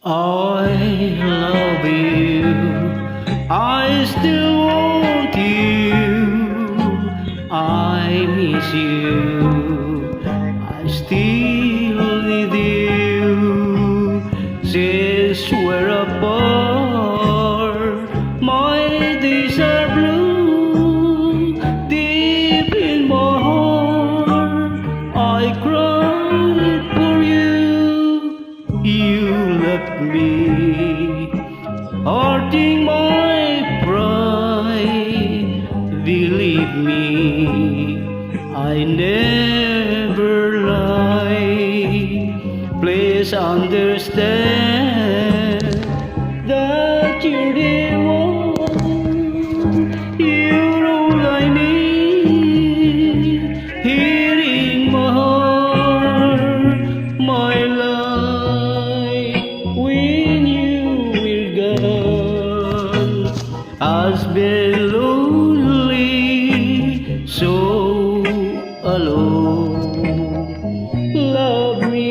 I love you, I still want you, I miss you, I still need you. Since we're apart, my days are blue. Deep in my heart, I cried for you. You left me, hurting my pride. Believe me, I never lie. Please understand that you're the one. You're all I need. Here in my heart, my life, when you were gone, has been lonely, so alone. Love me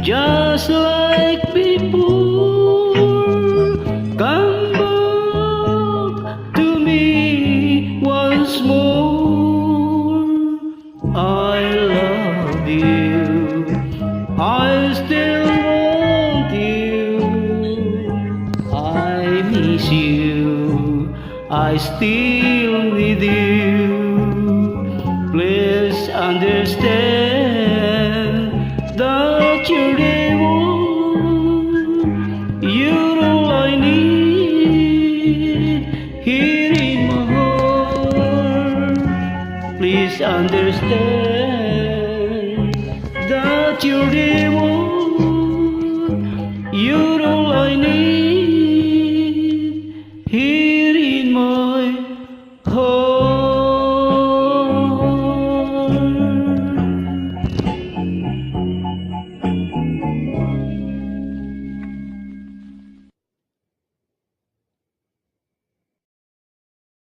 just like before. Come back to me once more. I love you, I still want you, I miss you, I still need you. Please understand that you're the one. You're all I need here in my heart. Please understand that you're the one. You're all I need.